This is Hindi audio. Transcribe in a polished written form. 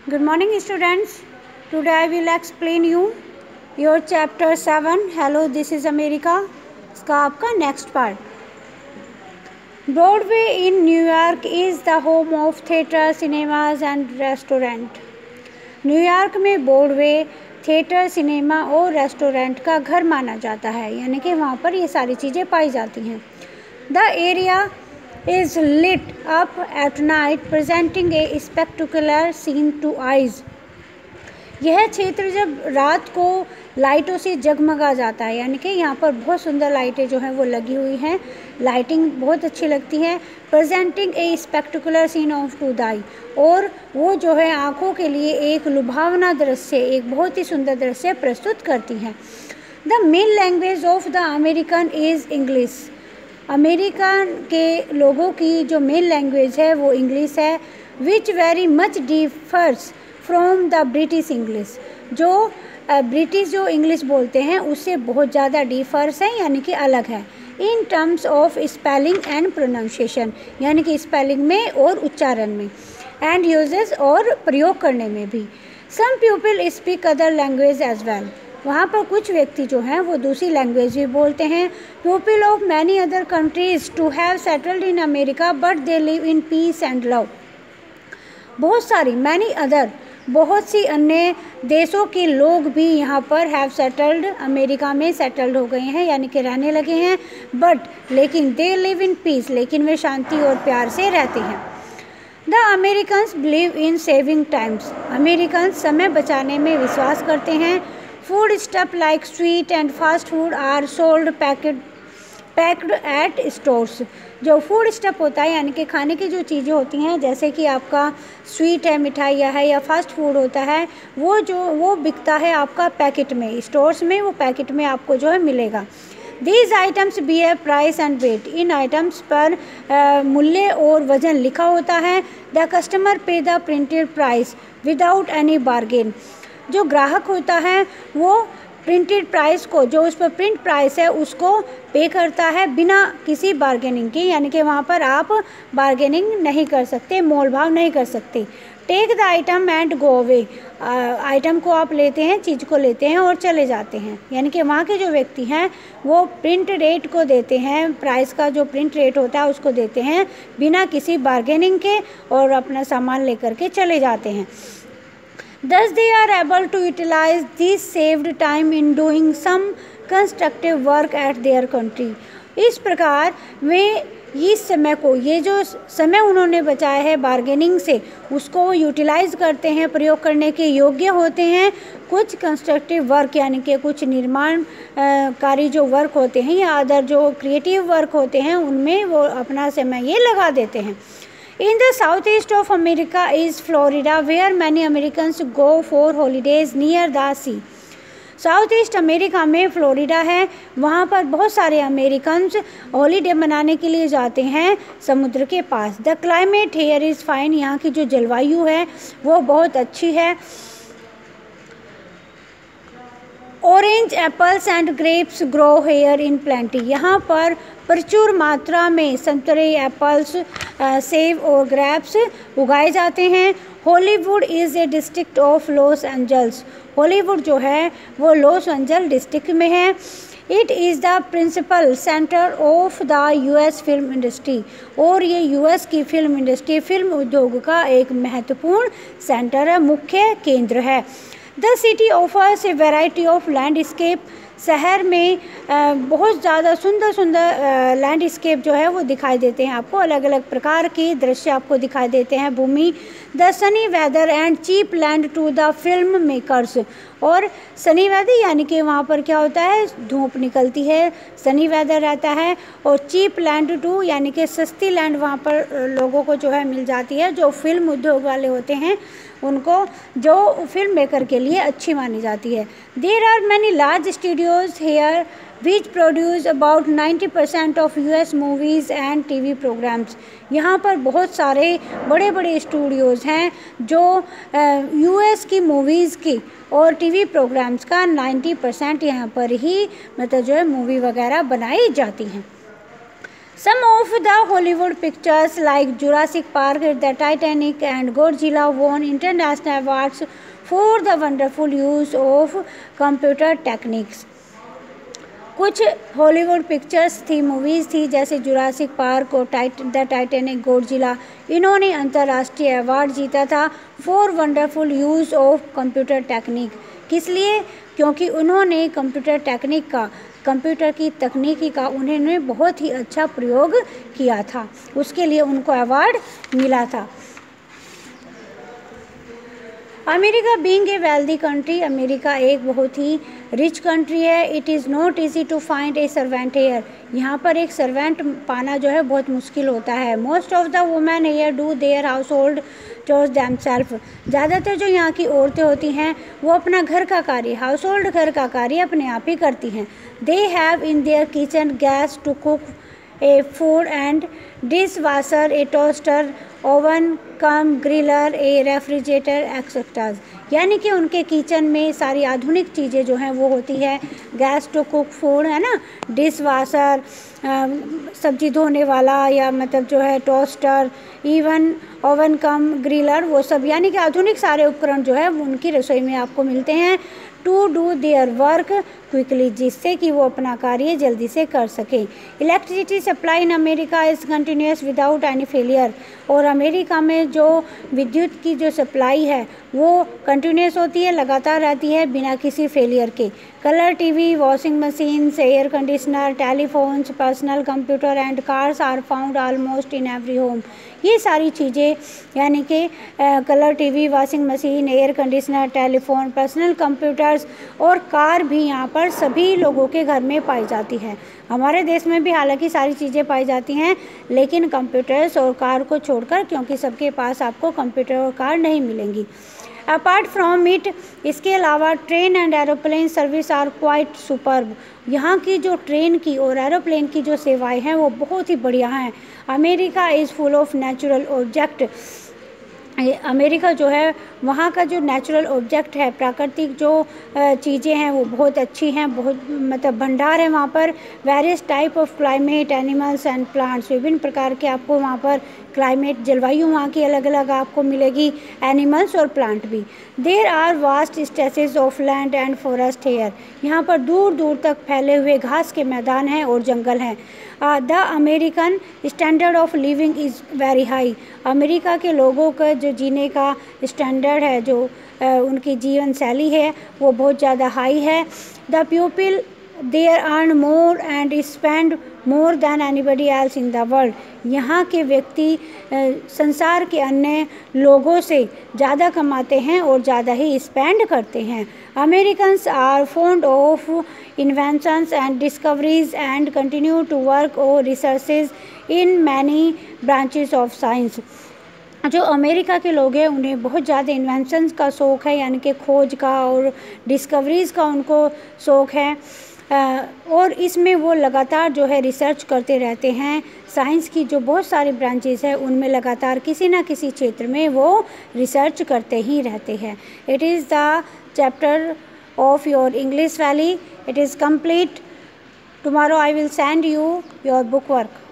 Good morning, students. Today I will explain you your chapter 7. Hello, this is America. इसका आपका next part. Broadway in New York is the home of theater, cinemas and restaurant. New York में ब्रॉडवे थिएटर, सिनेमा और रेस्टोरेंट का घर माना जाता है, यानी कि वहाँ पर ये सारी चीज़ें पाई जाती हैं. The area is lit up at night presenting a spectacular scene to eyes. यह क्षेत्र जब रात को लाइटों से जगमगा जाता है, यानी कि यहाँ पर बहुत सुंदर लाइटें जो हैं वो लगी हुई हैं, लाइटिंग बहुत अच्छी लगती है. Presenting a spectacular scene of to the eye, और वो जो है आँखों के लिए एक लुभावना दृश्य, एक बहुत ही सुंदर दृश्य प्रस्तुत करती है. The main language of the American is English. America के लोगों की जो मेन लैंग्वेज है वो इंग्लिश है. Which very much differs from the British English. जो ब्रिटिश जो इंग्लिश बोलते हैं उससे बहुत ज़्यादा डिफर्स है, यानी कि अलग है. In terms of spelling and pronunciation, यानी कि स्पेलिंग में और उच्चारण में, एंड यूजेस और प्रयोग करने में भी. Some people speak other language as well. वहाँ पर कुछ व्यक्ति जो हैं वो दूसरी लैंग्वेज भी बोलते हैं. People of many other countries to have settled in America but they live in peace and love. बहुत सारी मैनी अदर, बहुत सी अन्य देशों के लोग भी यहाँ पर हैव सेटल्ड, अमेरिका में सेटल्ड हो गए हैं, यानी कि रहने लगे हैं. बट लेकिन दे लिव इन पीस, लेकिन वे शांति और प्यार से रहते हैं. The Americans believe in saving times. American समय बचाने में विश्वास करते हैं. Food stuff like sweet and fast food are sold packed at stores. जो फूड स्टफ होता है, यानी कि खाने की जो चीज़ें होती हैं, जैसे कि आपका स्वीट है, मिठाइयाँ है, या फास्ट फूड होता है, वो बिकता है आपका पैकेट में, स्टोर्स में वो पैकेट में आपको जो है मिलेगा. These items be a price and weight. इन आइटम्स पर मूल्य और वज़न लिखा होता है. The customer pay the printed price without any bargain. जो ग्राहक होता है वो प्रिंटेड प्राइस को, जो उस पर प्रिंट प्राइस है, उसको पे करता है बिना किसी बार्गेनिंग की, यानी कि वहाँ पर आप बार्गेनिंग नहीं कर सकते, मोल भाव नहीं कर सकते. Take the item and go away. Item को आप लेते हैं, चीज़ को लेते हैं और चले जाते हैं, यानी कि वहाँ के जो व्यक्ति हैं वो प्रिंट रेट को देते हैं, प्राइस का जो प्रिंट रेट होता है उसको देते हैं बिना किसी बार्गेनिंग के, और अपना सामान लेकर के चले जाते हैं. Thus they are able to utilize this saved time in doing some constructive work at their country. इस प्रकार वे इस समय को, ये जो समय उन्होंने बचाया है बार्गेनिंग से, उसको यूटिलाइज़ करते हैं, प्रयोग करने के योग्य होते हैं. कुछ कंस्ट्रक्टिव वर्क, यानी कि कुछ निर्माण कारी जो वर्क होते हैं या अदर जो क्रिएटिव वर्क होते हैं, उनमें वो अपना समय ये लगा देते हैं. In the southeast of America is Florida, where many Americans go for holidays near the sea. South east America में फ्लोरिडा है, वहाँ पर बहुत सारे अमेरिकन्स हॉलीडे मनाने के लिए जाते हैं समुद्र के पास. The climate here is fine. यहाँ की जो जलवायु है वो बहुत अच्छी है. Orange apples and grapes grow here in plenty. यहाँ पर प्रचुर मात्रा में संतरे, एप्पल्स, सेब और ग्रेप्स उगाए जाते हैं. Hollywood is a district of Los Angeles. Hollywood जो है वो लॉस एंजल डिस्ट्रिक्ट में है. It is the principal centre of the US film industry. और ये यूएस की फिल्म इंडस्ट्री, फिल्म उद्योग का एक महत्वपूर्ण सेंटर है, मुख्य केंद्र है. The city offers a variety of landscape. शहर में बहुत ज़्यादा सुंदर सुंदर लैंडस्केप जो है वो दिखाई देते हैं आपको, अलग अलग प्रकार के दृश्य आपको दिखाई देते हैं, भूमि. The sunny weather and cheap land to the film makers. और सनी वेदर, यानी कि वहाँ पर क्या होता है, धूप निकलती है, सनी वेदर रहता है. और चीप लैंड टू, यानी कि सस्ती लैंड वहाँ पर लोगों को जो है मिल जाती है, जो फिल्म उद्योग वाले होते हैं उनको, जो फिल्म मेकर के लिए अच्छी मानी जाती है. There are many large studios here which produce about 90% of US movies and TV programmes. यहाँ पर बहुत सारे बड़े बड़े स्टूडियोज़ हैं जो यूएस की मूवीज़ की और टीवी प्रोग्राम्स का 90% यहाँ पर ही मतलब जो है मूवी वगैरह बनाई जाती हैं. Some of the Hollywood pictures like Jurassic Park, The Titanic and Godzilla won international awards for the wonderful use of computer techniques. कुछ हॉलीवुड पिक्चर्स थी, मूवीज़ थी, जैसे जुरासिक पार्क और द टाइटैनिक, गॉडजिला, इन्होंने अंतर्राष्ट्रीय अवार्ड जीता था for wonderful use of computer technique. किस लिए? क्योंकि उन्होंने कंप्यूटर की तकनीकी का उन्होंने बहुत ही अच्छा प्रयोग किया था, उसके लिए उनको अवार्ड मिला था। America being a wealthy country, America एक बहुत ही रिच कंट्री है। It is not easy to find a servant here, यहाँ पर एक सर्वेंट पाना जो है बहुत मुश्किल होता है। Most of the women here do their household chores themself, ज़्यादातर जो यहाँ की औरतें होती हैं वो अपना घर का कार्य, हाउस होल्ड घर का कार्य अपने आप ही करती हैं। They have in their kitchen gas to cook a food and dishwasher, a toaster, oven cum griller, a refrigerator etcetera, यानी कि उनके किचन में सारी आधुनिक चीज़ें जो हैं वो होती है। गैस टू कुक फूड है ना, डिश वाशर सब्जी धोने वाला, या मतलब जो है toaster, even oven cum griller, वो सब यानी कि आधुनिक सारे उपकरण जो है वो उनकी रसोई में आपको मिलते हैं। To do their work quickly, जिससे कि वो अपना कार्य जल्दी से कर सकें। Electricity supply in America is continuous without any failure, और अमेरिका में जो विद्युत की जो सप्लाई है वो कंटिन्यूस होती है, लगातार रहती है बिना किसी फेलियर के। Colour TV, washing machines, air conditioner, telephones, personal computer and cars are found almost in every home, ये सारी चीज़ें यानी कि colour TV, washing machine, air conditioner, telephone, personal computers और कार भी यहाँ पर सभी लोगों के घर में पाई जाती है। हमारे देश में भी हालांकि सारी चीज़ें पाई जाती हैं, लेकिन कंप्यूटर्स और कार को छोड़कर, क्योंकि सबके पास आपको कंप्यूटर और कार नहीं मिलेंगी। अपार्ट फ्रॉम इट, इसके अलावा train and aeroplane service are quite superb, यहाँ की जो ट्रेन की और एरोप्लेन की जो सेवाएं हैं वो बहुत ही बढ़िया हैं। America is full of natural object, America जो है वहाँ का जो नेचुरल ऑब्जेक्ट है, प्राकृतिक जो चीज़ें हैं वो बहुत अच्छी हैं, बहुत मतलब भंडार है वहाँ पर। Various type of climate, animals and plants, विभिन्न प्रकार के आपको वहाँ पर क्लाइमेट, जलवायु वहाँ की अलग अलग आपको मिलेगी, एनिमल्स और प्लांट भी। There are vast stretches of land and forest here, यहाँ पर दूर दूर तक फैले हुए घास के मैदान हैं और जंगल हैं। The American standard of living is very high, America के लोगों का जो जीने का स्टैंडर्ड है, जो उनकी जीवन शैली है वो बहुत ज़्यादा हाई है। The people there earn more and spend more than anybody else in the world, यहाँ के व्यक्ति संसार के अन्य लोगों से ज़्यादा कमाते हैं और ज़्यादा ही स्पेंड करते हैं। Americans are fond of inventions and discoveries and continue to work or researches in many branches of science, जो अमेरिका के लोग हैं उन्हें बहुत ज़्यादा इन्वेंशंस का शौक़ है, यानी कि खोज का और डिस्कवरीज़ का उनको शौक़ है, और इसमें वो लगातार जो है रिसर्च करते रहते हैं। साइंस की जो बहुत सारी ब्रांचेस है उनमें लगातार किसी ना किसी क्षेत्र में वो रिसर्च करते ही रहते हैं। It is the chapter of your English Valley. It is complete. Tomorrow I will send you your book work.